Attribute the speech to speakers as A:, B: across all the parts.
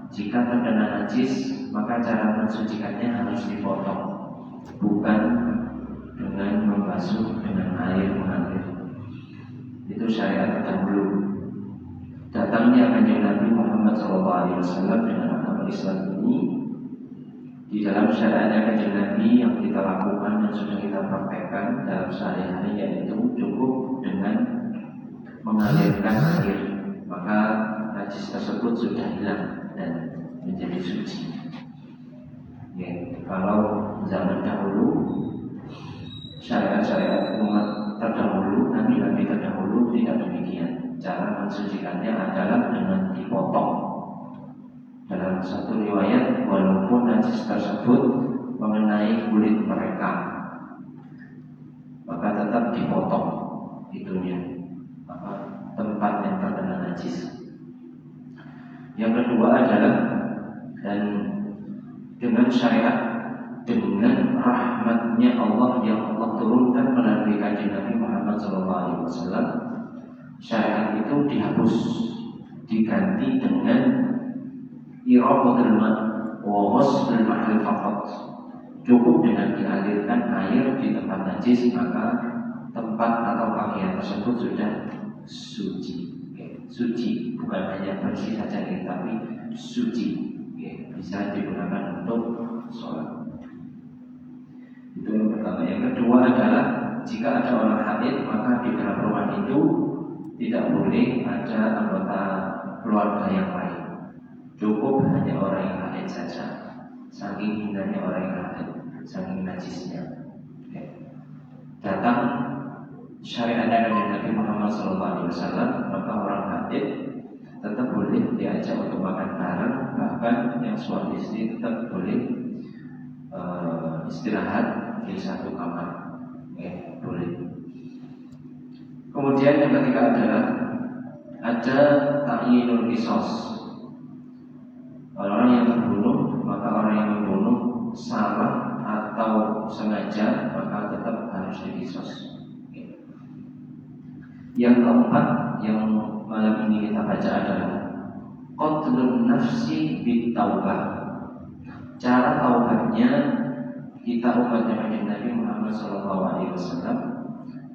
A: Jika terkena najis, maka cara mensucikannya harus dipotong. bukan dengan membasuh dengan air mengalir. Itu syariat terdahulu. Datangnya Kanjeng Nabi Muhammad SAW dengan agama Islam ini, di dalam syariatnya Kanjeng Nabi yang kita lakukan dan sudah kita praktekkan dalam sehari-hari, yaitu cukup dengan mengalirkan air, maka najis tersebut sudah hilang dan menjadi suci. Ya, kalau zaman dahulu, syariat-syariat umat terdahulu, nabi-nabi terdahulu tidak demikian. Cara mensucikannya adalah dengan dipotong. Dalam satu riwayat, walaupun najis tersebut mengenai kulit mereka, maka tetap dipotong itunya, tempat yang terkena najis. Yang kedua adalah, dan dengan syariat, dengan rahmatnya Allah yang Allah turunkan melalui Kanjeng Nabi Muhammad SAW, syariat itu dihapus, diganti dengan iraqatul ma' wa ghuslul mahal faqat. Cukup dengan dialirkan air di tempat najis, maka tempat atau pakaian tersebut sudah suci. Suci bukan hanya bersih saja, tapi suci. Bisa digunakan untuk sholat. Itu yang pertama. Yang kedua adalah, jika ada orang haid, maka di dalam rumah itu tidak boleh ada anggota keluarga yang lain. Cukup hanya orang yang haid saja. Saking indahnya orang yang haid, saking najisnya. Datang syariatnya Nabi Muhammad SAW, maka orang haid tetap boleh diajak untuk makan bareng, bahkan yang suami istri tetap boleh istirahat di satu kamar. Boleh. Kemudian yang ketiga adalah ada ta'yinul qisas. Orang yang terbunuh, maka orang yang membunuh salah atau sengaja, maka tetap harus diqisas. Yang keempat yang malam ini kita baca adalah qatlun nafsi bitaubah. Cara taubatnya kita umatnya Nabi Muhammad SAW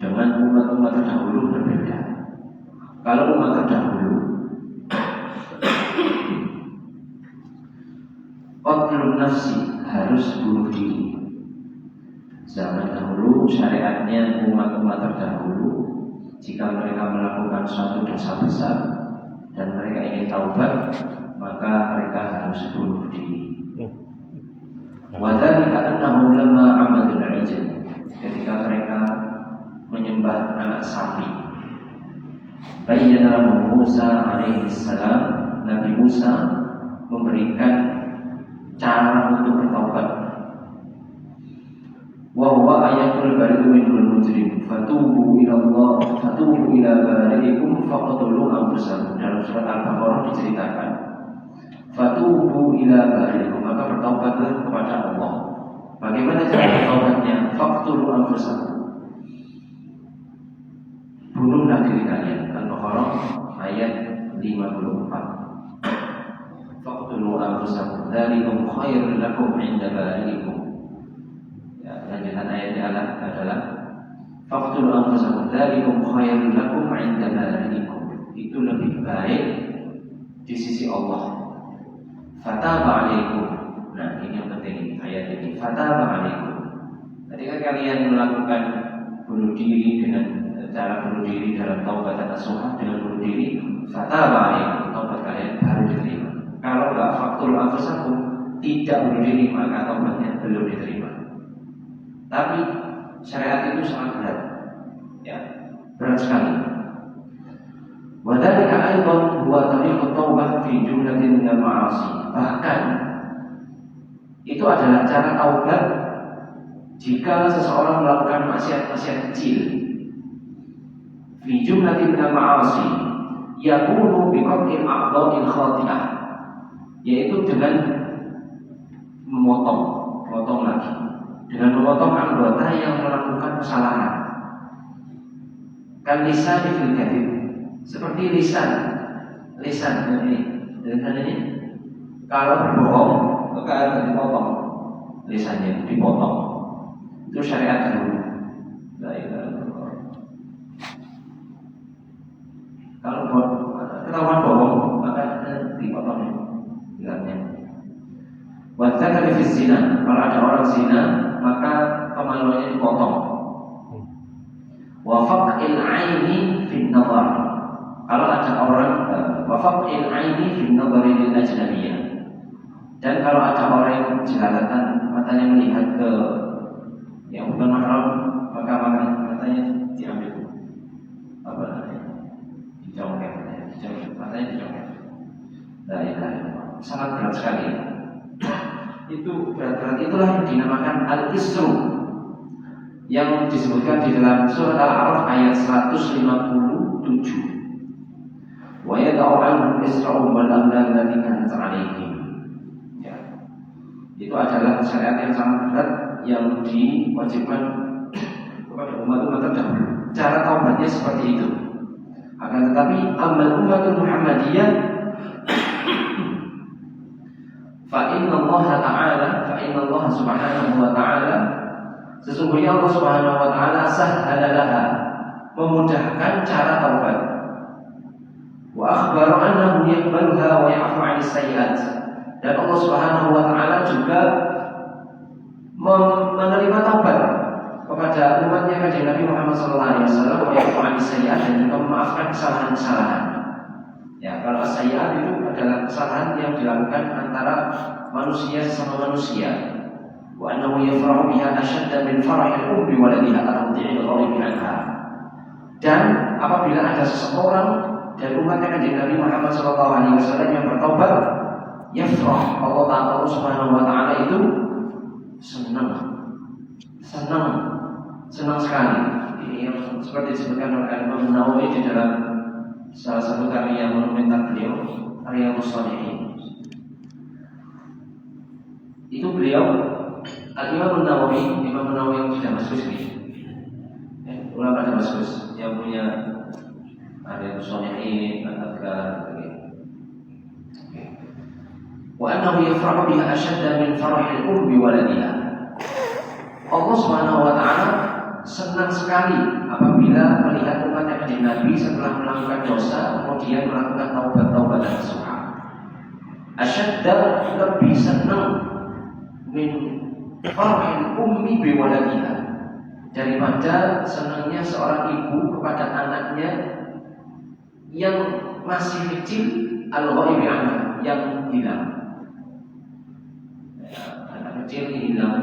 A: dengan umat-umat terdahulu berbeda. Kalau umat terdahulu, qatlun nafsi harus bunuh diri. Zaman dahulu syariatnya umat-umat terdahulu, jika mereka melakukan suatu dosa besar dan mereka ingin taubat, maka mereka harus bunuh diri. Wa dzalika annahu lamma 'abadul 'ijl, ketika mereka menyembah anak sapi, bayyana Musa alaihi salam, Nabi Musa memberikan cara untuk bertaubat. Wa huwa ayatul bari'u minal mujrim fatubu ila Allah fatubu ila bari'ikum faqtulu anfusakum. Dalam surat Al-Baqarah diceritakan fatubu ila bari'ikum, maka bertaubatlah kepada Allah. Bagaimana cara bertaubatnya? Faqtulu anfusakum, bunuhlah diri kalian. Al-Baqarah ayat 54. Faqtulu anfusakum dzalikum khairul lakum 'inda bari'ikum. Lanjutan ayatnya adalah faqtulu anfusakum dzalikum khairul lakum 'inda bari'ikum. Itu lebih baik di sisi Allah. Fataba 'alaikum. Nah, ini yang penting ayat ini. Fataba 'alaikum. Ketika kalian melakukan bunuh diri dengan cara bunuh diri dalam taubat nasuha, dengan bunuh diri, fataba 'alaikum, taubat kalian baru diterima. Kalau enggak faqtulu anfusakum, tidak bunuh diri, maka taubatnya belum diterima. Tapi syariat itu sangat berat, ya, berat sekali. Wadhalika aidan huwa tariqut taubah fi jumlatin minal ma'asi. Bahkan itu adalah cara taubat jika seseorang melakukan maksiat-maksiat kecil. Fi jumlatin minal ma'asi yakunu bi qat'il a'dha'il khati'ah, yaitu dengan memotong lagi, dengan memotong anggota yang melakukan kesalahan. Kan lisan fil kadhib, seperti lisan ini kalau berbohong maka harus dipotong, lisannya dipotong. Itu syariat dulu. La ilaha illallah. Kalau ketahuan bohong maka dipotong hilangnya. Wa dzakara fi zina, kalau ada orang zina maka kemaluannya dipotong. Wa faq'il 'aini fi an-nazar, kalau ada orang wa faq'il 'aini fi an-nazar lil ajnabiyyah, dan kalau ada orang yang jelalatan matanya melihat ke yang bukan mahram maka matanya diambil apa namanya, dijongkel, matanya dijongkel. La ilaha illallah. Sangat berat sekali. Itu berat-berat itulah yang dinamakan al-isru, yang disebutkan di dalam surat Al-A'raf ayat 157. Wa yad'u 'anhum isra'um wal amlal allati kanat 'alaihim. Ya. Itu adalah syariat yang sangat berat yang diwajibkan kepada umat-umat terdahulu. Cara taubatnya seperti itu. Akan tetapi amal umatul Muhammadiyah fa inna Allah subhanahu wa ta'ala, sesungguhnya Allah subhanahu wa ta'ala sahhala laha, memudahkan cara taubat. Wa akhbara annahu yaqbaluha wa ya'fu 'anil sayyi'at, dan Allah subhanahu wa ta'ala juga menerima taubat kepada umatnya kanjeng Nabi Muhammad sallallahu alaihi wasallam, wa ya'fu 'anil sayyi'at, dan juga memaafkan kesalahan-kesalahan. Ya, kalau sayyi'at itu adalah kesalahan yang dilakukan antara manusia sesama manusia. Wa annahu yafrahu biha ashadda min farahil ummi waladiha al-muti'il ghalibi anha. Dan apabila ada seseorang dari umatnya kanjeng Nabi Muhammad sallallahu alaihi wasallam yang bertobat, yafrah, Allah Subhanahu wa taala itu senang sekali. Ini yang seperti disebutkan oleh Imam Nawawi di dalam salah satu karya monumental beliau, Riyadhus Shalihin. Itu beliau Imam Nawawi yang di Damaskus ini, ulama Damaskus yang punya Riyadhus Shalihin, Al-Adhkar. Wa annahu yafrahu biha ashadda min farahil ummi waladiha. Allah Subhanahu wa taala senang sekali apabila melihat umatnya kanjeng Nabi setelah melakukan dosa kemudian melakukan taubat nasuha. Asyadda, lebih senang min farahil ummi bi waladiha, daripada senangnya seorang ibu kepada anaknya yang masih kecil, al-ghaibi anha, yang hilang. Anak kecil hilang,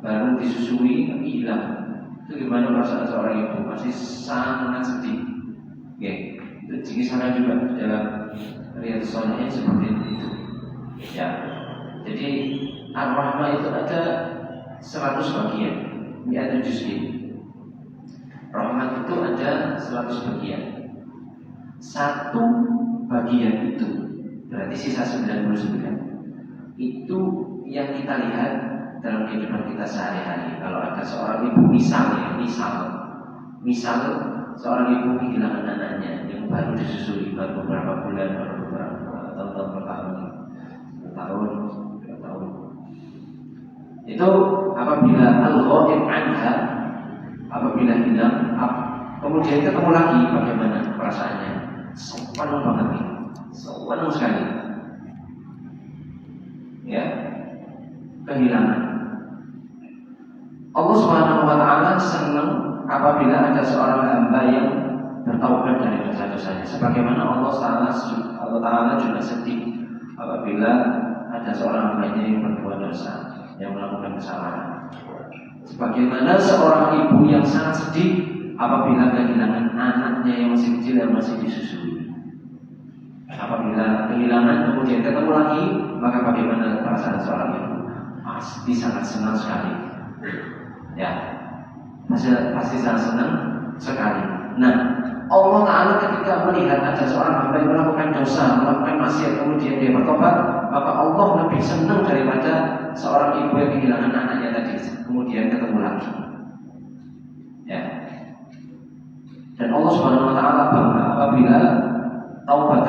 A: baru disusui tapi hilang. Itu gimana perasaan seorang ibu? Masih sangat sedih. Oke, itu di sana juga dalam Riyadhus Shalihin seperti itu. Ya, jadi Ar-Rahmah itu ada 100 bagian, ini ada juz'i. Rahmat itu ada 100 bagian. Satu bagian itu berarti sisa 99. Itu yang kita lihat dalam kehidupan kita sehari-hari. Kalau ada seorang ibu misal seorang ibu kehilangan anaknya yang baru disusui, baru beberapa bulan, baru beberapa tahun, itu apabila al-ghaib anha, apabila hilang, kemudian ketemu lagi, bagaimana perasaannya? Senang banget nih, senang sekali. Ya, kehilangan. Allah Subhanahu wa taala senang apabila ada seorang hamba yang bertaubat dari dosa-dosanya. Sebagaimana Allah Taala juga sedih apabila ada seorang hamba yang berbuat dosa, yang melakukan kesalahan. Sebagaimana seorang ibu yang sangat sedih apabila kehilangan anaknya yang masih kecil yang masih disusui. Apabila kehilangan kemudian ketemu lagi, maka bagaimana perasaan seorang ibu? Pasti sangat senang sekali. Ya, pasti sangat senang sekali. Nah, Allah Ta'ala ketika melihat ada seorang hamba yang melakukan dosa, melakukan maksiat, kemudian dia bertobat, maka Allah lebih senang daripada seorang ibu yang kehilangan anaknya tadi, kemudian ketemu lagi. Ya. Dan Allah Subhanahu Wa Ta'ala bangga apabila taubat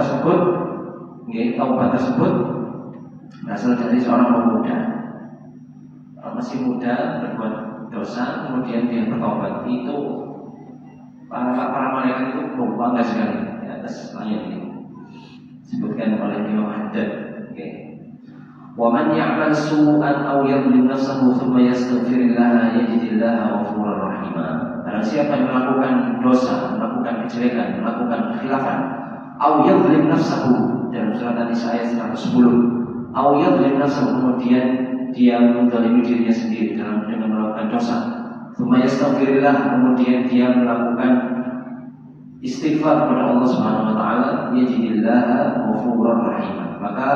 A: tersebut berasal dari seorang pemuda, masih muda, berbuat dosa kemudian dia bertobat, itu para malaikat itu bangga sekali di atas ayat ini. Disebutkan oleh Imam Haddad. Wa man ya'mal su'an aw yadhlim nafsahu thumma yastaghfirullah yajidillaha ghafurur rahima. Barang siapa yang melakukan dosa, melakukan kejelekan, melakukan kekhilafan, aw yadhlim nafsahu, dalam surat An-Nisa ayat 110, aw yadhlim nafsahu, kemudian dia menzalimi dirinya sendiri dengan melakukan dosa, thumma yastaghfirullah, kemudian dia melakukan istighfar kepada Allah Subhanahu wa taala, yajidillaha ghafurur rahim, maka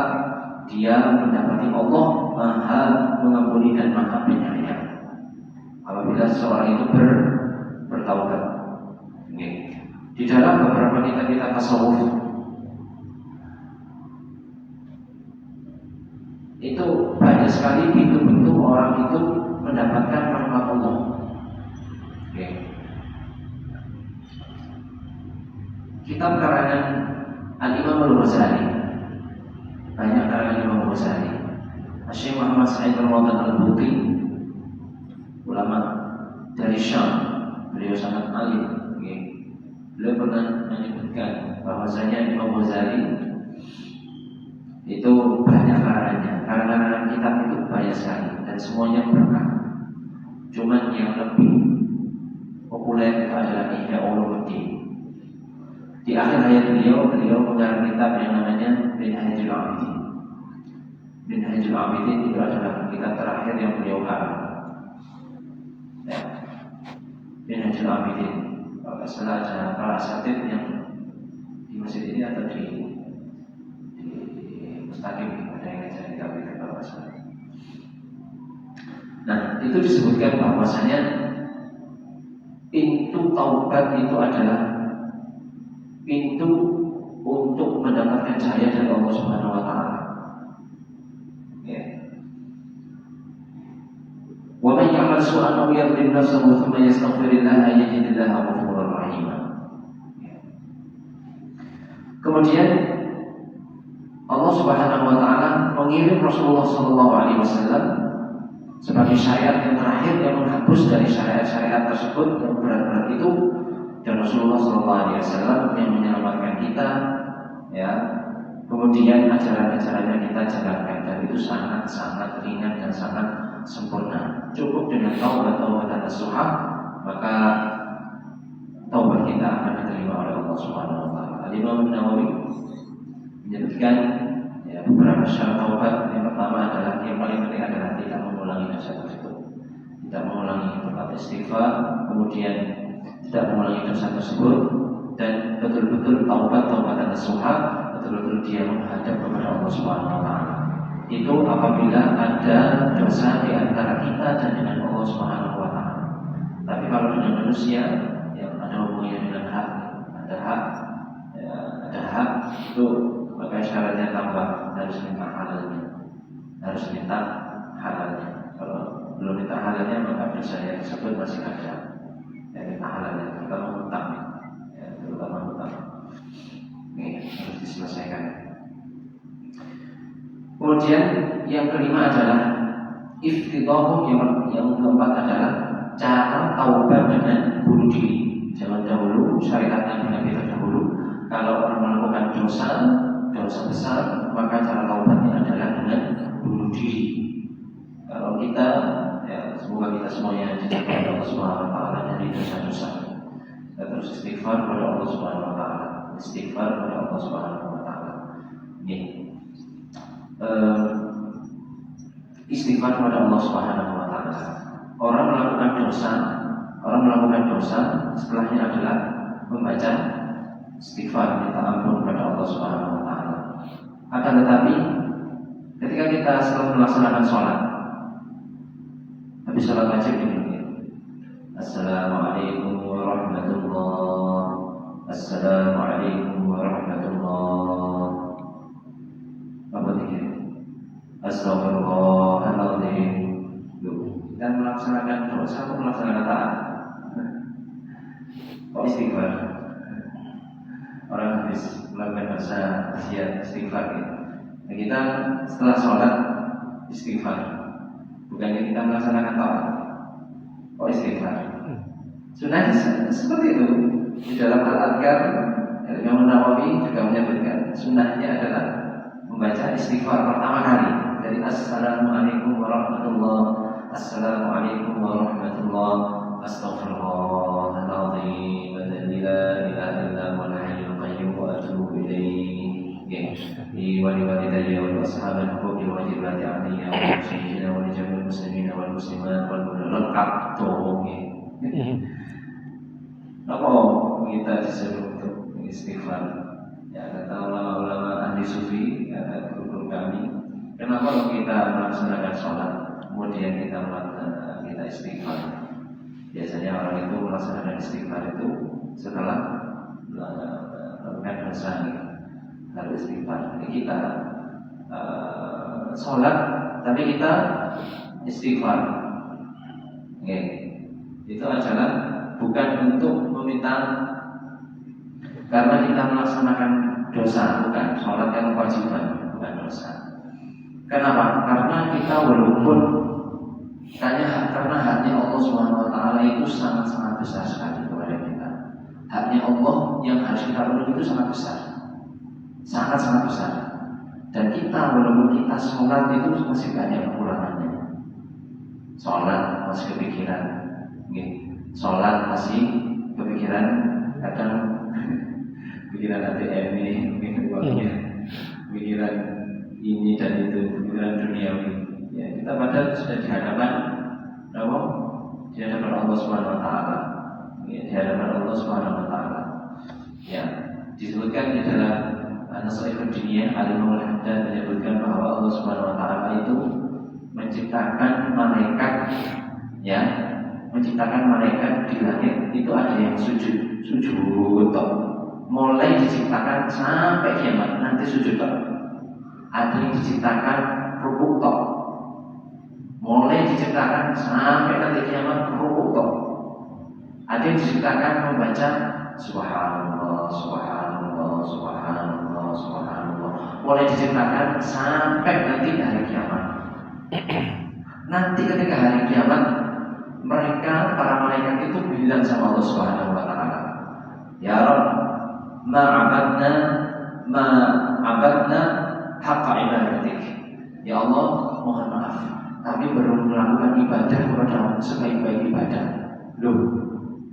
A: dia mendapati Allah Maha mengampuni dan Maha penyayang apabila seorang itu bertaubat. Di dalam beberapa kitab-kitab tasawuf itu banyak sekali pintu-pintu orang itu mendapatkan rahmat Allah. Kitab karangan Al-Imam Al-Ghazali, banyak karangan Imam Al-Ghazali. Syekh Muhammad Sa'id Ramadan Al-Buti, ulama dari Syam, beliau sangat alim. Beliau pernah menyebutkan bahwasanya Imam Ghazali itu banyak karangan kitab itu banyak sekali dan semuanya berkah. Cuman yang lebih populer itu adalah Ihya Ulumuddin. Di akhir hayat beliau mengarang kitab yang namanya Minhajul Abidin. Minhajul Abidin itu adalah kitab terakhir yang beliau karang. Minhajul Abidin. Kalau salah ada para asatid yang di masjid ini atau di Mustaqim, ada yang ngajar kitab itu kalau salah. Nah, itu disebutkan bahwasanya pintu taubat itu adalah pintu untuk mendapatkan cahaya dari Allah Subhanahu wa taala. Wa man ya'mal su'an aw yadhlim nafsahu thumma yastaghfirullah yajidillaha ghafurur rahim. Kemudian Allah Subhanahu wa taala mengirim Rasulullah sallallahu alaihi wasallam sebagai syariat yang terakhir yang menghapus dari syariat-syariat tersebut yang berat-berat itu, dan Rasulullah SAW yang menyelamatkan kita, ya. Kemudian ajaran-ajarannya kita jalankan, dan itu sangat-sangat ringan dan sangat sempurna. Cukup dengan taubat nasuha, maka taubat kita akan diterima oleh Allah Subhanahu wa taala. Imam Nawawi menyebutkan beberapa syarat taubat. Yang pertama adalah, yang paling penting adalah tidak mengulangi dosa tersebut, tidak mengulangi tempat istighfar, kemudian tidak mengulangi dosa tersebut, dan betul-betul taubatan nasuha, betul-betul dia menghadap kepada Allah Subhanahu wa taala. Itu apabila ada dosa di antara kita dan dengan Allah Subhanahu wa taala. Tapi kalau dengan manusia yang ada hubungannya dengan hak, ada hak itu, maka syaratnya tambah, harus minta halalnya. Kalau belum minta halalnya, maka dosa yang tersebut masih ada. Minta halalnya, terutama hutang. Ini harus diselesaikan. Kemudian yang kelima adalah iftidahum, yang keempat adalah cara taubat dengan bunuh diri. Zaman dahulu, syariat Nabi terdahulu, kalau orang melakukan dosa besar, maka cara taubatnya adalah dengan bunuh diri. Kalau kita, semoga kita semuanya dijadikan Allah Subhanahu wa taala dari dosa-dosa. Kita terus istighfar kepada Allah Subhanahu wa taala. Istighfar kepada Allah Subhanahu wa taala. Ini istighfar kepada Allah Subhanahu wa taala. Orang melakukan dosa, setelahnya adalah membaca istighfar, minta ampun kepada Allah Subhanahu wa taala. Akan tetapi ketika kita setelah melaksanakan sholat, habis sholat wajib ini, Assalamualaikum warahmatullahi, Assalamualaikum warahmatullahi, apa ini? Astagfirullahaladzim. Dan melaksanakan dosa atau melaksanakan taat? Kok istighfar? Orang habis melakukan dosa, dia istighfar gitu. Nah, kita setelah sholat istighfar, bukannya kita melaksanakan taat. Oh istighfar. Sunnah seperti itu. Di dalam Al-Adhkar Imam Nawawi juga menyebutkan sunnahnya adalah membaca istighfar pertama kali dari Assalamualaikum warahmatullahi Assalamualaikum warahmatullahi Astaghfirullahaladzim la ilaha illa huwal hayyul qayyum wa atubu ilaih wa liwalidayya wa ashabil huquqi wa wajibati aliyya wa muslimina wa lijamil muslimina wal muslimat wal lengkap tuh. Apa kita disuruh untuk istighfar? Ya kata ulama-ulama ahli sufi, kata guru kami, kenapa kita melaksanakan sholat, kemudian kita istighfar? Biasanya orang itu melaksanakan istighfar itu setelah melakukan dosa, harus istighfar. Jadi kita sholat, tapi kita istighfar. Itu adalah bukan untuk meminta karena kita melaksanakan dosa, bukan sholat yang kewajiban, bukan dosa. Kenapa? Karena kita walaupun karena haknya Allah SWT itu sangat-sangat besar sekali kepada kita. Haknya Allah yang harus kita penuhi itu sangat besar, sangat-sangat besar. Dan kita walaupun kita sholat itu masih banyak kekurangannya. Sholat masih kepikiran, sholat masih kepikiran, kadang pikiran ATM ini, pikiran ini dan itu, pikiran duniawi. Ya, kita padahal sudah di hadapan Allah Subhanahu Wa Taala, di hadapan Allah Subhanahu Wa Taala. Ya, disebutkan di dalam An-Nasaihul Diniyah Al-Imam Al-Haddad menyebutkan bahwa Allah Subhanahu Wa Taala itu menciptakan malaikat, ya, menciptakan malaikat di langit itu ada yang sujud toh. Mulai diciptakan sampai kiamat nanti sujud toh. Ada yang diciptakan rukuk toh. Mulai diciptakan sampai nanti kiamat rukuk toh. Ada yang diciptakan membaca subhanallah, subhanallah, subhanallah, subhanallah. Mulai diciptakan sampai nanti hari kiamat. Nanti ketika hari kiamat mereka, para malaikat itu bilang sama Allah Subhanahu Wa Taala, Ya Rabb, ma'abadna haqqa ibadatik. Ya Allah, mohon maaf, kami baru melakukan ibadah kepada-Mu sebaik-baik ibadah. Loh,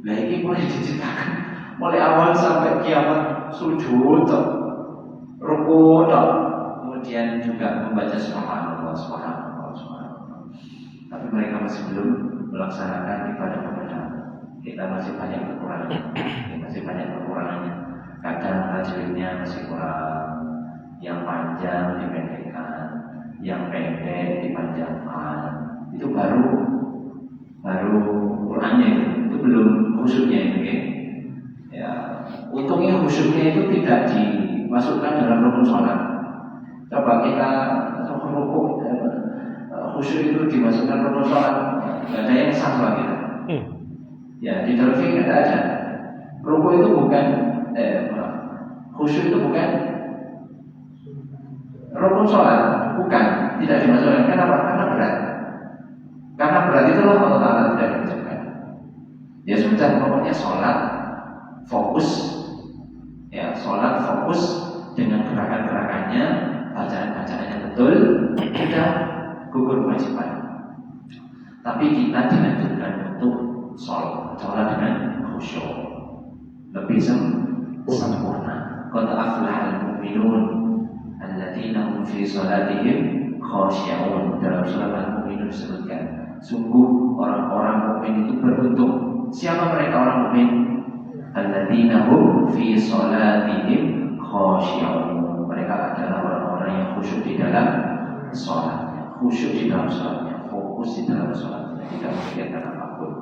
A: lagi mulai diciptakan, mulai awal sampai kiamat sujud, rukuk, kemudian juga membaca subhanallah, subhanallah, subhanallah. Tapi mereka masih belum melaksanakan ibadah kepada kita, masih banyak kekurangannya. Kadang tajwidnya masih kurang, yang panjang dipendekkan, yang pendek dipanjangkan. Itu baru Qurannya itu belum khusyuknya itu, ya. Untungnya khusyuknya itu tidak dimasukkan dalam rukun sholat. Coba kita rukuk, khusyuk itu dimasukkan rukun sholat, nggak ada yang sah bagi kita. Ya, di dalam fikih tidak ada. Rukuk itu bukan, khusyuk itu bukan rukun sholat, bukan, tidak dimasukkan. Kenapa? Karena berat. Karena berat itulah Allah Ta'ala tidak dimasukkan. Ya sudah, pokoknya sholat fokus, ya sholat fokus dengan gerakan-gerakannya, bacaan-bacaannya betul, sudah gugur kewajiban. Tapi kita dianjurkan untuk sholat dengan khusyuk, lebih sempurna. Qad aflahal mu'minun alladzina hum fi sholatihim khashi'un. Dalam surat Al-Mu'minun disebutkan, sungguh orang-orang mukmin itu beruntung. Siapa mereka orang mukmin? Alladzina hum fi sholatihim khashi'un. Mereka adalah orang-orang yang khusyuk di dalam sholatnya, khusyuk di dalam sholatnya, fokus di dalam sholatnya, tidak memikirkan apapun.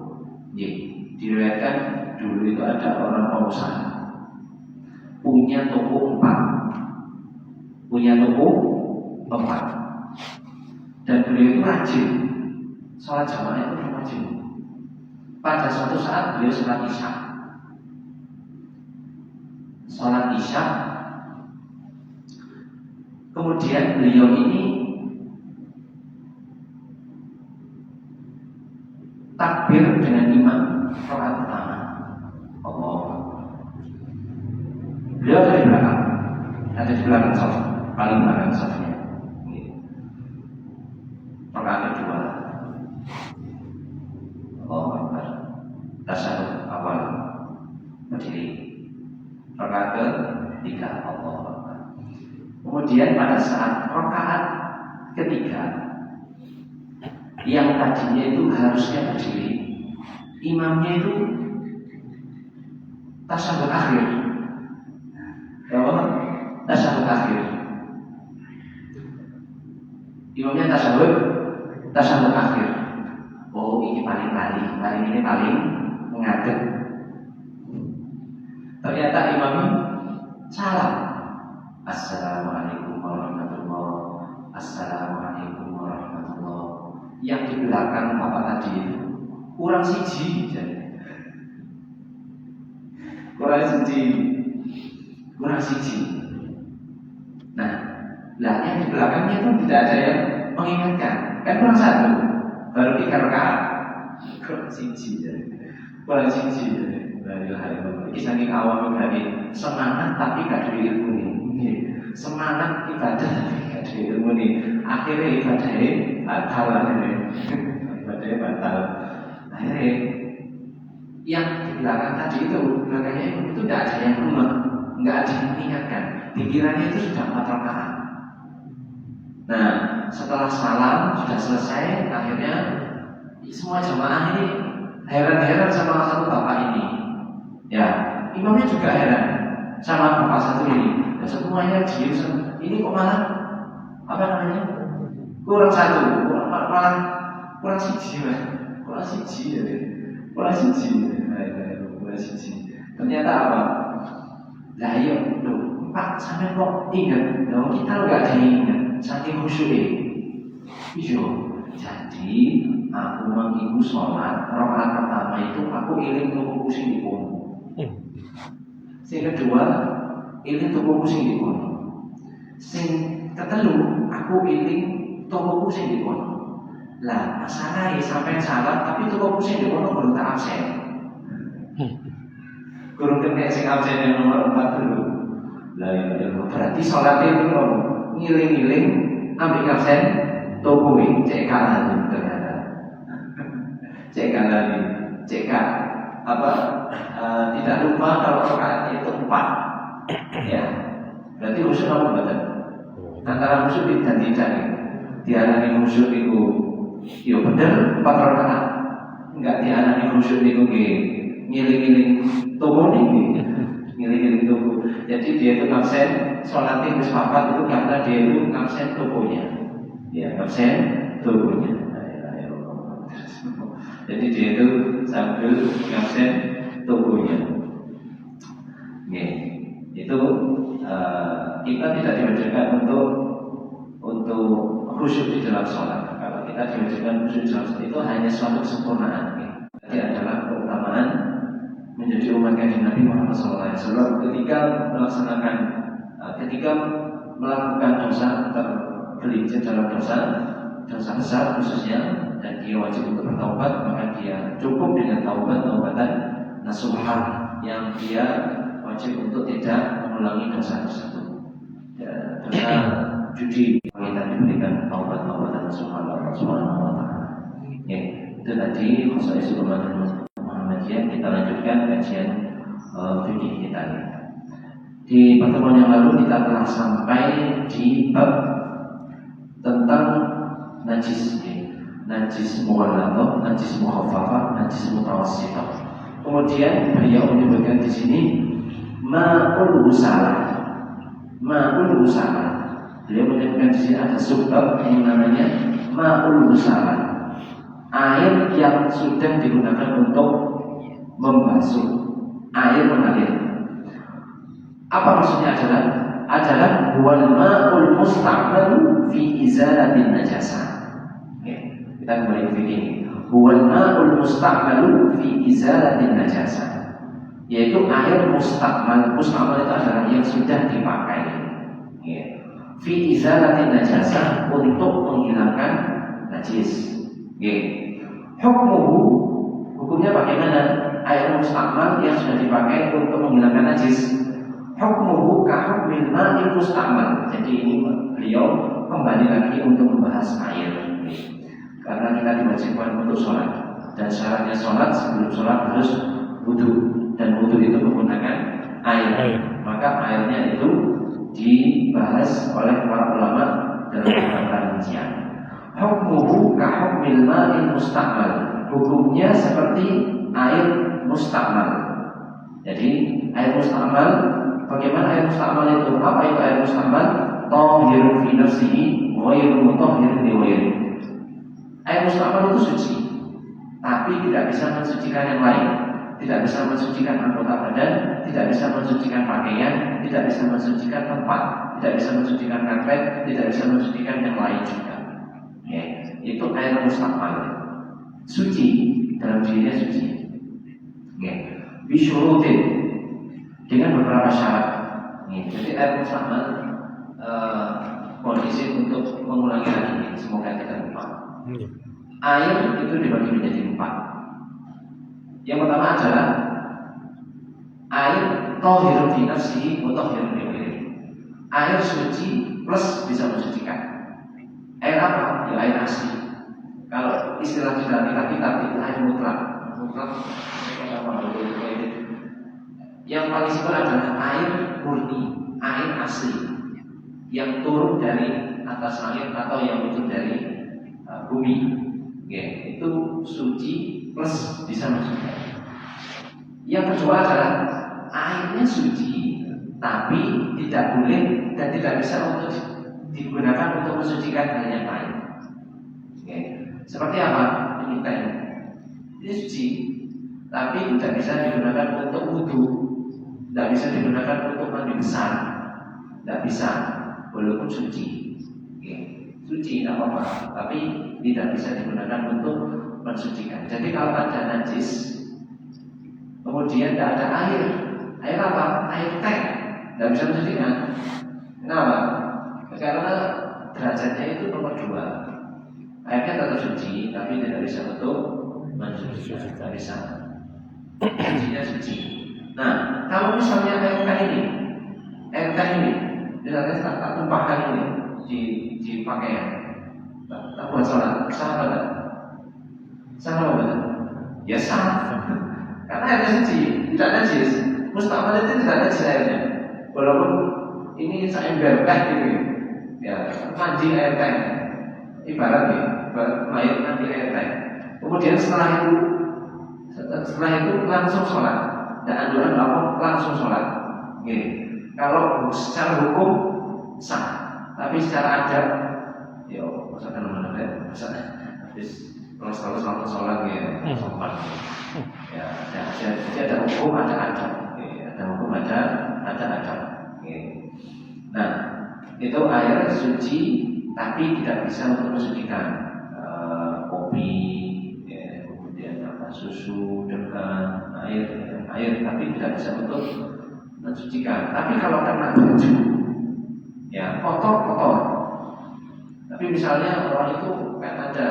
A: Diriwayatkan dulu itu ada orang pengusaha punya toko 4, dan beliau itu rajin sholat jamaah itu rajin. Pada suatu saat beliau sholat isya, kemudian beliau ini takbir dengan imam rakaat pertama. Allah. Beliau ada di belakang saf, paling belakang safnya. Rakaat kedua. Allahu Akbar. Tasyahud awal berdiri. Rakaat ketiga. Allahu Akbar. Kemudian pada saat rakaat ketiga, yang tadinya itu harusnya berdiri, imamnya itu tasyahud akhir. Tasyahud akhir. Imamnya tasyahud akhir. Oh, ini paling ini paling mengadep. Ternyata imamnya salam. Assalamualaikum warahmatullahi. Assalamualaikum warahmatullahi. Yang di belakang bapak tadi itu kurang siji. Nah, yang di belakangnya itu tidak ada yang mengingatkan. Kan kurang satu, baru 3 rakaat. Kurang siji. La ilaha illallah. Ini saking awam dari semangat tapi gak ada ilmu nih. Semangat ibadah tapi gak ada ilmu nih. Akhirnya ibadahnya batal. Akhirnya yang di belakang tadi itu, belakangnya itu tidak ada yang rumah, nggak ada yang mengingatkan. Pikirannya itu sudah 4 rakaat. Nah, setelah salam sudah selesai, akhirnya semua jamaah ini heran-heran sama satu bapak ini. Ya, imamnya juga heran sama bapak satu ini. Dan semuanya diam. Ini kok malah kurang satu, kurang siji. Ternyata apa? Lah iya, Pak, sampai kok ingat? Loh, kita nggak ada yang ingat. Saking khusyuk. Iya. Jadi aku mengibu sholat rakaat pertama itu aku iling tubuhku sing dipun. Sing kedua iling tubuhku sing dipun. Sing ketelu aku iling tubuhku sing dipun. Lah masalahnya sampai salat tapi tubuhku sing dipun belum tak absen. Kurang kena sing absen yang nomor 4 dulu. Lah ya berarti sholatnya itu ngiling-ngiling ambil absen tubuh cek kalah ternyata. Tidak lupa kalau rakaatnya itu 4. Ya. Berarti khusyuk apa betul? Antara khusyuk dan tidak nih. Diarani khusyuk itu ya bener 4 rakaat. Enggak diarani khusyuk itu ngiling-ngiling tubuh nih. Ngiling-ngiling tubuh. Jadi dia itu ngabsen sholatnya wis papat itu karena dia itu ngabsen tubuhnya. Ya, ngabsen tubuhnya. Jadi dia itu sambil ngabsen tubuhnya. Itu kita tidak diwajibkan untuk khusyuk di dalam sholat. Kalau kita diwajibkan khusyuk di dalam sholat itu hanya suatu kesempurnaan. Jadi adalah keutamaan menjadi umat kanjeng Nabi Muhammad SAW ketika melakukan dosa tergelincir dalam dosa besar khususnya, dan dia wajib untuk bertaubat, maka dia cukup dengan taubatan nasuhah yang dia wajib untuk tidak mengulangi dosa tersebut. Dosa judi kita diberikan taubatan nasuhah Allah Subhanahu wa taala. Ya, itu tadi khosais umat Muhammadiyah. Kita lanjutkan kajian fikih kita. Di pertemuan yang lalu kita telah sampai di bab tentang najis mughalladzah, najis mukhaffafah, najis mutawassithah. Kemudian beliau menyebutkan di sini ma'ul usalah. Beliau menyebutkan di sini ada subbab yang namanya ma'ul usalah. Air yang sudah digunakan untuk membasuh, air mengalir. Apa maksudnya adalah wal ma'ul musta'mal fi izalatin najasah. Kita kembali ke ini. Huwal ma'ul musta'malu fi izalatin najasah. Yaitu air musta'mal. Musta'mal itu adalah yang sudah dipakai. Fi izalatin najasah, untuk menghilangkan najis. Hukmuhu, hukumnya bagaimana? Air mustakmal yang sudah dipakai untuk menghilangkan najis. Hukmuhu kahukmil ma'il mustakmal. Jadi ini beliau kembali lagi untuk membahas air. Karena kita diwajibkan untuk sholat, dan syaratnya sholat sebelum sholat harus wudu, dan wudu itu menggunakan air. Maka airnya itu dibahas oleh para ulama dalam beberapa rincian. Hukmuhu kahukmil ma'il mustakmal. Hukumnya seperti air mustakmal. Jadi air mustakmal, bagaimana air mustakmal itu? Apa itu air mustakmal? Tahirun fi nafsihi ghairu mutahhirin li ghairihi. Air mustakmal itu suci, tapi tidak bisa mensucikan yang lain. Tidak bisa mensucikan anggota badan, tidak bisa mensucikan pakaian, tidak bisa mensucikan tempat, tidak bisa mensucikan karpet, tidak bisa mensucikan yang lain juga. Ya, itu air mustakmal. Suci, dalam dirinya suci. Ya, bisyurutin, dengan beberapa syarat. Ya, jadi air mustakmal kondisi untuk mengulangi lagi. Semoga kita lupa. Air itu dibagi menjadi 4. Yang pertama adalah air tahirun fi nafsihi wa tahirun li ghairihi. Air suci plus bisa mensucikan. Air apa? Ya air asli. Kalau istilah kita itu air mutlak. Yang paling simpel adalah air murni, air asli yang turun dari atas langit atau yang muncul dari bumi. Ya, itu suci plus bisa mensucikan. Yang kedua adalah airnya suci, tapi tidak boleh dan tidak bisa untuk digunakan untuk mensucikan hal yang lain. Ya, seperti apa? Ini teh. Ini suci, tapi tidak bisa digunakan untuk wudu, tidak bisa digunakan untuk mandi besar, tidak bisa, walaupun suci. Suci tidak apa-apa, tapi tidak bisa digunakan untuk mensucikan. Jadi kalau ada najis, kemudian tidak ada air apa? Air teh, tidak bisa mensucikan. Kenapa? Karena derajatnya itu nomor 2. Airnya tetap suci, tapi tidak bisa untuk mensucikan. Tidak bisa. Sucinya suci. Nah, kalau misalnya air teh ini, misalnya tak tumpahkan ini di pakaian, tak buat sholat, sah apa tak? Sah apa tak? Ya sah, karena airnya suci, tidak najis. Mustakmal itu tidak najis airnya, walaupun ini saya berkah gitu ya, mandi air teh, ibarat air mandi air teh. Kemudian setelah itu langsung sholat, dan anjuran langsung sholat. Gini, kalau secara hukum sah. Tapi secara adab, yo, misalkan mana-mana, misalnya habis kalau selalu sholat ya, sopan. Ya, ada hukum, ada adab. Ada hukum, ada adab. Nah, itu air suci, tapi tidak bisa untuk mensucikan kopi, kemudian susu, dengan air, tapi tidak bisa untuk mensucikan. Tapi kalau kena baju, ya kotor. Tapi misalnya orang itu kan ada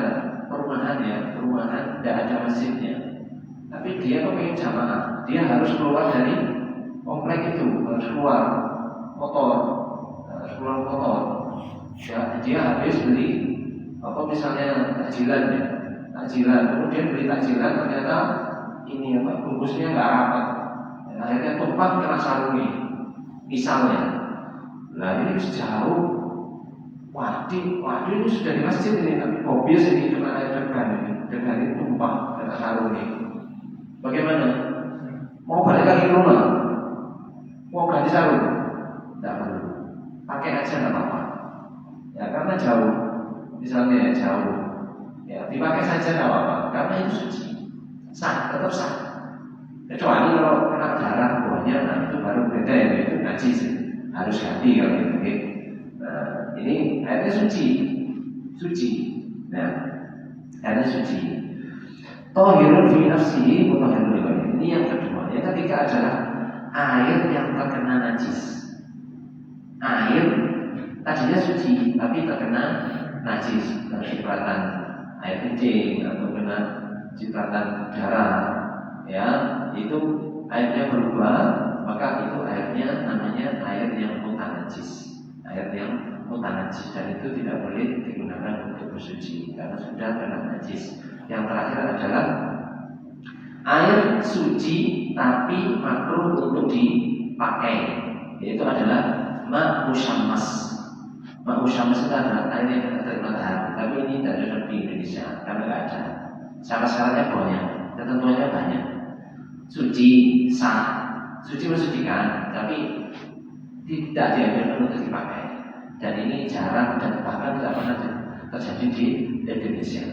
A: perumahan tidak ada masjidnya, tapi dia pengen jamaah, dia harus keluar dari komplek itu, harus keluar kotor. Ya, dia habis beli apa misalnya takjilan, kemudian beli takjilan ternyata ini apa bungkusnya nggak rapat, akhirnya tumpah kena sarungnya, misalnya. Nah ini jauh, waduh ini sudah di masjid ini, tapi mobil ini kena air dengan ini tumpah kena sarung ini. Bagaimana? Mau balik lagi ke rumah? Mau ganti sarung? Tidak perlu, pakai aja nggak apa-apa. Ya karena jauh, misalnya jauh, ya dipakai saja nggak apa-apa, karena itu suci, tetap sah. Kecuali kalau kena darah buahnya, nah itu baru beda ya, itu najis. Harus ganti kalau gitu. Nah, ini airnya suci. Nah, airnya suci. Tahirun fi nafsihi wa tahirun li ghairihi. Ini yang kedua. Yang ketiga adalah air yang terkena najis. Air tadinya suci tapi terkena najis, ibaratkan air kencing atau kena cipratan darah, ya, itu airnya berubah, maka itu airnya namanya air yang mutanajis. Air yang mutanajis, dan itu tidak boleh digunakan untuk bersuci karena sudah kena najis. Yang terakhir adalah air suci tapi makruh untuk dipakai, yaitu adalah ma' musyammas. Ma' musyammas itu adalah air yang kena terik matahari, tapi ini tidak ada di Indonesia karena tidak ada. Syarat-syaratnya banyak, ketentuannya banyak. Suci, sah, suci mensucikan, tapi tidak dianjurkan untuk dipakai. Dan ini jarang dan bahkan tidak pernah terjadi di Indonesia.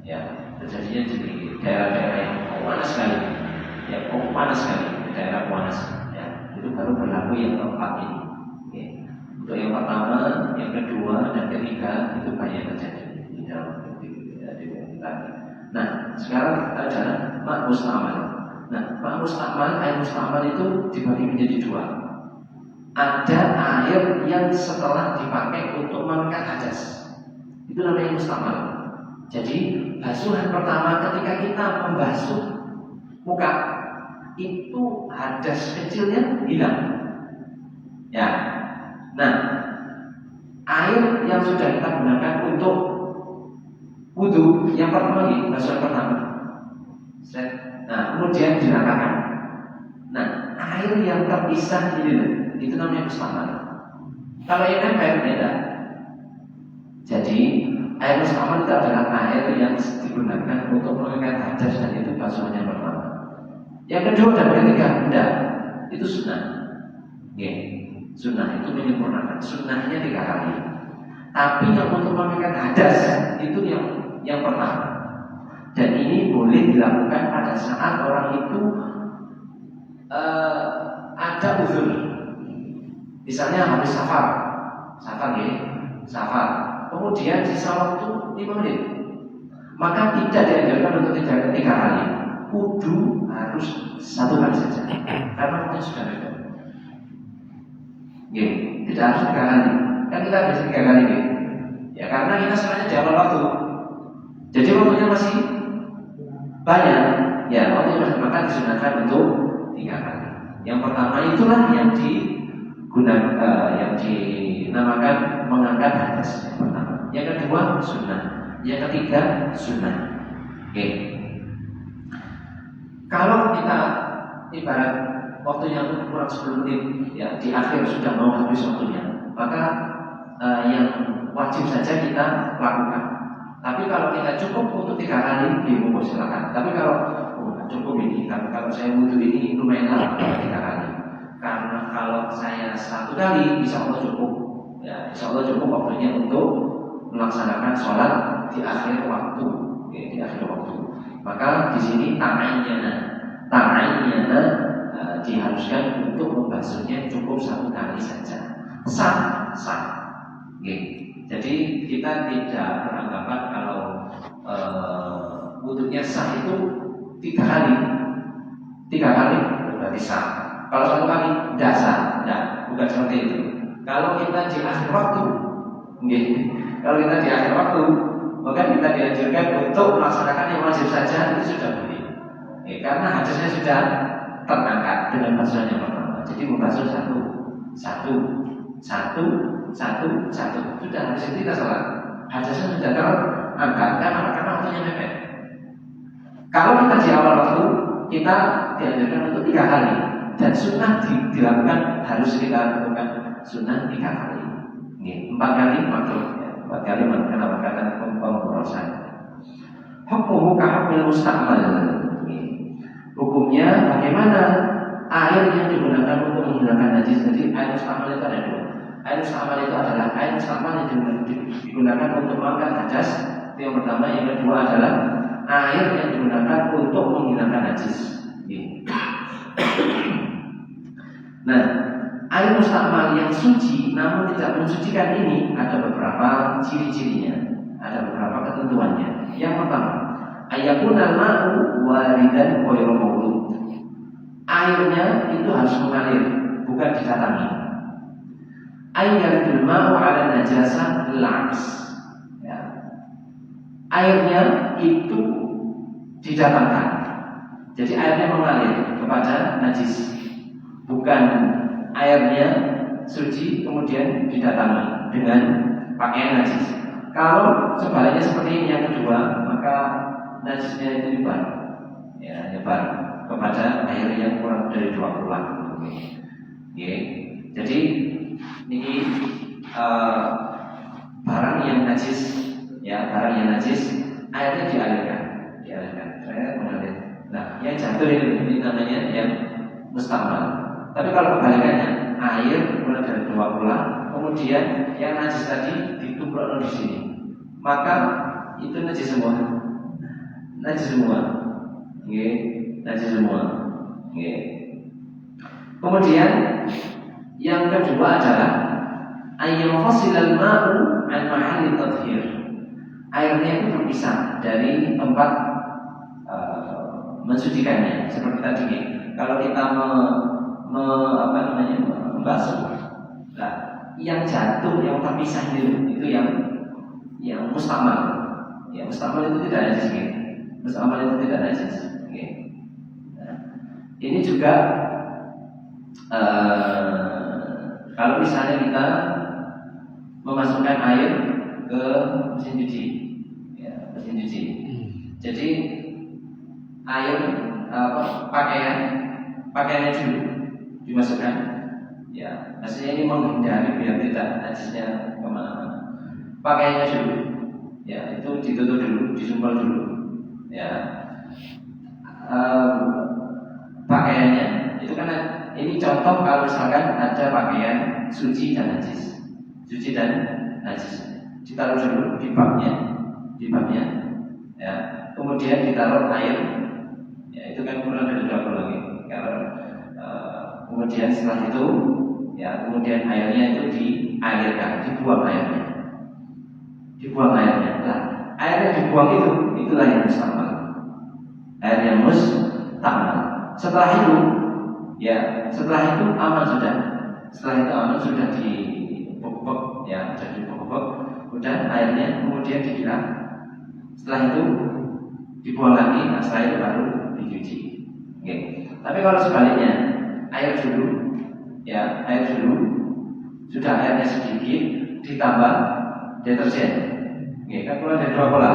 A: Ya, terjadinya di daerah-daerah yang panas sekali. Ya, panas sekali, daerah panas. Ya, itu baru berlaku yang keempat ini. Ya. Untuk yang pertama, yang kedua, dan ketiga itu banyak terjadi di dalam kita. Nah, sekarang kita adalah ma' musta'mal. Nah, ma' musta'mal, air musta'mal itu dibagi menjadi dua. Ada air yang setelah dipakai untuk mengangkat hadas, itu namanya musta'mal. Jadi basuhan pertama ketika kita membasuh muka, itu hadas kecilnya hilang. Ya. Nah, air yang sudah kita gunakan untuk wudu yang pertama lagi, basuhan pertama. Nah, kemudian diratakan. Nah, air yang terpisah ini itu namanya musta'mal. Kalau yang nempel beda. Jadi air musta'mal itu adalah air yang digunakan untuk mengangkat hadas, dan itu basuhan yang pertama. Yang kedua dan ketiga enggak, itu sunnah. Ya, sunnah itu menyempurnakan. Sunnahnya 3 kali. Tapi yang untuk mengangkat hadas itu yang pertama. Dan ini boleh dilakukan pada saat orang itu ada uzur. Misalnya habis safar ya, safar. Kemudian sisa waktu 5 menit, maka tidak dianjurkan untuk 3 kali. Kudu harus 1 kali saja, karena waktu sudah beda. Ya, tidak harus 3 kali. Kan kita bisa 3 kali ya. Ya karena kita sebenarnya di awal waktu. Jadi waktunya masih banyak. Ya, waktunya masih, maka disunahkan untuk 3 kali. Yang pertama itulah yang yang dinamakan mengangkat hadas yang pertama. Yang kedua sunnah. Yang ketiga sunnah. Oke. Kalau kita ibarat waktunya kurang 10 menit, ya di akhir sudah mau habis waktunya, maka yang wajib saja kita lakukan. Tapi kalau kita cukup untuk 3 kali, silakan. Tapi kalau cukup ini, kalau saya butuh ini lumayan lama 3 kali. Karena kalau saya 1 kali, insya Allah cukup. Ya, insya Allah cukup waktunya untuk melaksanakan sholat di akhir waktu. Ya, di akhir waktu. Maka di sini ta'ayyana diharuskan untuk membasuhnya cukup 1 kali saja. Sah. Okay. Jadi kita tidak beranggapan kalau wudunya sah itu 3 kali. 3 kali berarti sah. Kalau 1 kali tidak sah, bukan seperti itu. Kalau kita di akhir waktu, maka kita dianjurkan untuk melaksanakan yang wajib saja, itu sudah boleh. Karena hadasnya sudah terangkat dengan basuhan yang pertama. Jadi membasuh satu, sudah habis itu kita sholat. Hadasnya sudah terangkat karena waktunya mepet. Kalau kita di awal waktu, kita dianjurkan untuk 3 kali. Dan sunnah dilakukan, harus kita lakukan sunnah 3 kali. 4 kali makruh. 4 kali karena pemborosan. Hukum kahfil musta'mal. Hukumnya bagaimana air yang digunakan untuk menghilangkan najis. Jadi air musta'mal itu ada 2. Air musta'mal itu adalah air musta'mal yang digunakan untuk mengangkat hadas. Itu yang pertama. Yang kedua adalah air yang digunakan untuk menghilangkan najis. Nah, air musta'mal yang suci namun tidak mensucikan ini ada beberapa ciri-cirinya, ada beberapa ketentuannya. Yang pertama, ayakuna ma'u waridan ghairu maulud. Airnya itu harus mengalir, bukan ditatangi. Ayatul ma'u 'ala najasah laks. Ya. Airnya itu didatangkan. Jadi airnya mengalir kepada najis, bukan airnya suci kemudian didatangi dengan pakaian najis. Kalau sebaliknya seperti ini yang kedua, maka najisnya itu nyebar, ya, nyebar kepada air yang kurang dari 2 bulan. Jadi ini barang yang najis, ya, barang yang najis, airnya dialirkan. Saya mengalir. Nah, yang jatuh ini namanya yang mustamal. Tapi kalau kebalikannya, air mulai dari 2 bulan, kemudian yang najis tadi ditumpuk di sini, maka itu najis semua, najis semua, najis semua. Kemudian yang kedua adalah ayyufasilal ma'u an mahalli tathhir. Airnya itu terpisah dari tempat mensucikannya. Seperti tadi, kalau kita membasuh, nah, yang jatuh, yang terpisah itu yang mustamal. Ya, mustamal itu tidak najis, mustamal itu tidak najis. Nah, ini juga kalau misalnya kita memasukkan air ke mesin cuci, ya, mesin cuci. Jadi air pakaiannya dulu dimasukkan, ya, maksudnya ini menghindari biar tidak najisnya kemana-mana. Pakaiannya dulu, ya, itu ditutup dulu, disumpel dulu, ya. Pakaiannya itu kan ini contoh kalau misalkan ada pakaian suci dan najis, suci dan najis, ditaruh dulu di babnya, ya. Kemudian ditaruh air, ya, itu kan kurang dari 2 bulan lagi. Kemudian setelah itu, ya, kemudian airnya itu dialirkan, dibuang airnya. Nah, air yang dibuang itulah yang mustamal, air yang mustamal. Setelah itu aman sudah. Setelah itu aman sudah dibobok, ya, sudah dibobok, udah airnya kemudian disiram. Setelah itu dibuang lagi, nah, setelah itu baru dicuci. Tapi kalau sebaliknya, air dulu, sudah airnya sedikit, ditambah deterjen. Kan keluar dari 2 pola,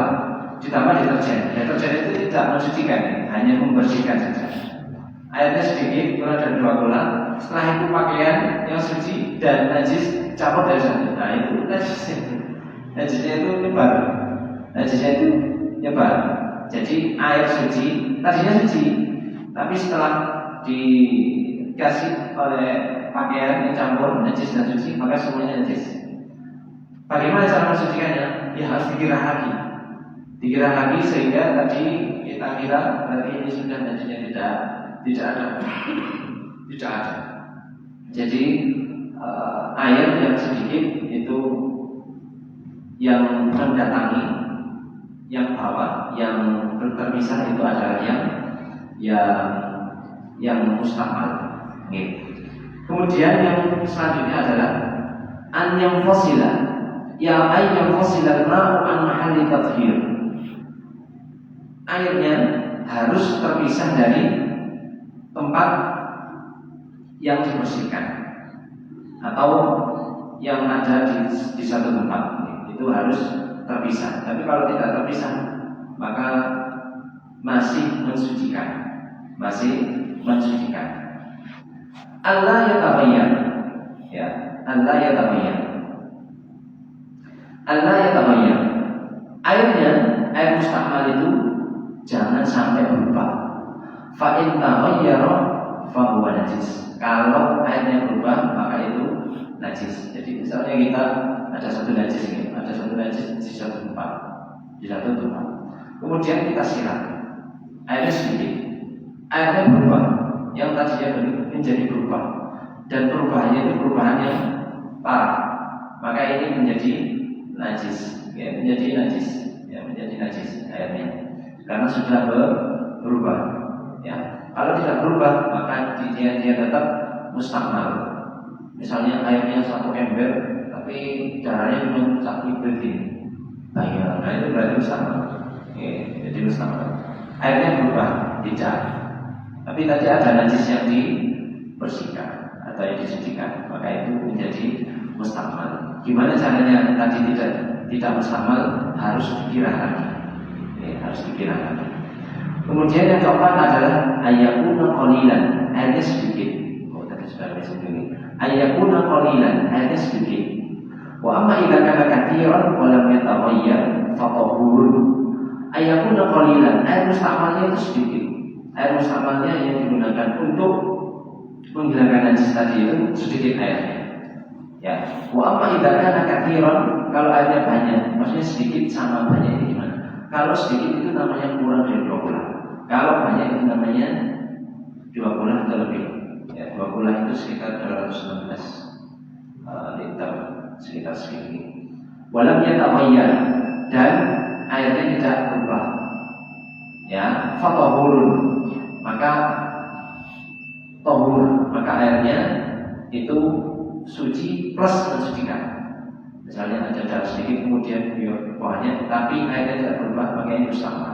A: ditambah deterjen. Deterjen itu tidak mensucikan, hanya membersihkan saja. Airnya sedikit, keluar dari 2 pola. Setelah itu pakaian yang suci dan najis campur dari sana. Nah, itu najisnya itu nyebar. Jadi air suci, tadinya suci, tapi setelah dikasih oleh pakaian yang campur najis dan suci, maka semuanya najis. Bagaimana cara mensucikannya? Ya harus dikira lagi sehingga tadi kita kira berarti ini sudah najisnya tidak ada. Jadi air yang sedikit itu yang mendatangi, yang bawah, yang terpisah itu adalah yang mustamal. Kemudian yang selanjutnya adalah an yang fosila. Ya ayam fosilal ma'u an mahalli tathhir. Airnya harus terpisah dari tempat yang dibersihkan atau yang ada di satu tempat, itu harus terpisah. Tapi kalau tidak terpisah, maka masih mensucikan. Allah yatabayyan, ya, Allah yatabayyan. Air mustamal itu jangan sampai berubah. Fa in taghayyara fa huwa najis. Kalau airnya berubah maka itu najis. Jadi misalnya kita ada satu najis di satu tempat. Kemudian kita siram. Airnya sedikit. Airnya berubah. Yang tadinya menjadi berubah. Dan perubahannya itu perubahan yang parah. Maka ini menjadi najis, menjadi najis airnya karena sudah berubah. Ya, kalau tidak berubah maka dia tetap mustamal. Misalnya airnya 1 ember, tapi darahnya cuma 1 liter. Nah itu berarti mustamal. Jadi mustamal. airnya berubah, tidak. Tapi tadi ada najis yang dibersihkan atau yang disucikan, maka itu menjadi mustamal. Gimana caranya tadi tidak mustamal? Harus dikira lagi. Harus dikira lagi. Kemudian yang keempat adalah ayyakuna qalilan, airnya sedikit. Oh, tadi sudah disebut. Ayyakuna qalilan, airnya sedikit. Wa amma idza kana katsiran wa lam yataghayyar fa tahurun. Ayyakuna qalilan, air mustamalnya itu sedikit. Air mustamalnya yang digunakan untuk menghilangkan najis tadi itu sedikit airnya. Ya, wa amma idza kana katsiran, kalau airnya banyak, maksudnya sedikit sama banyak ini gimana? Kalau sedikit itu namanya kurang dari 2 bulan. Kalau banyak itu namanya 2 bulan atau lebih. Ya, 2 bulan itu sekitar 216 liter, sekitar segini. Walam yataghayyar, dan airnya tidak berubah. Ya, fatahurun, maka tahur, maka airnya itu suci plus mensucikan. Misalnya ada darah sedikit kemudian banyak, tapi airnya tidak berubah, maka ini bersama.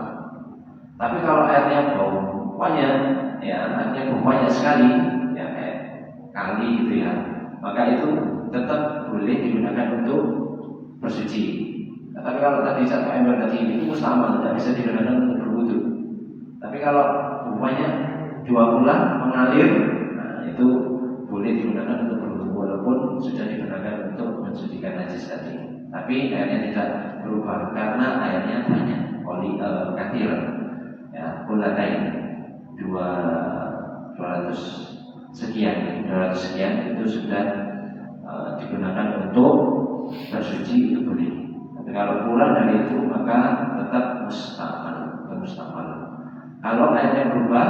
A: Tapi kalau airnya bau banyak, ya airnya bau banyak sekali, ya kayak kali gitu ya, maka itu tetap boleh digunakan untuk bersuci. Nah, tapi kalau tadi satu ember tadi itu sama, tidak bisa digunakan untuk berwudu. Tapi kalau baunya 2 bulan mengalir, nah itu boleh digunakan untuk berwudu walaupun sudah digunakan untuk mensucikan najis tadi. Tapi airnya tidak berubah karena airnya banyak, kathir. Ya, kulatain 200 sekian itu sudah digunakan untuk bersuci, itu boleh. Tapi kalau kurang dari itu maka tetap mustamal. Kalau airnya berubah,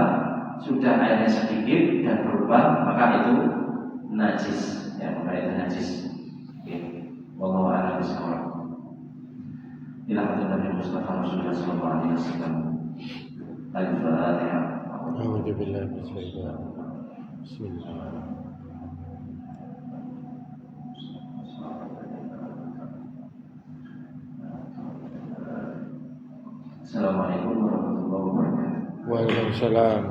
A: sudah airnya sedikit dan berubah, maka itu najis. Ya, maka itu najis. Oke. Wallahu a'lam bishawab. Ila hadratin Nabi Mustafa Rasulullah sallallahu alaihi wasallam. Al-Fatihah.
B: A'udzu billahi minasy syaithanir rajim. Bismillahirrahmanirrahim.
A: Assalamualaikum warahmatullahi wabarakatuh.
B: Waalaikumsalam.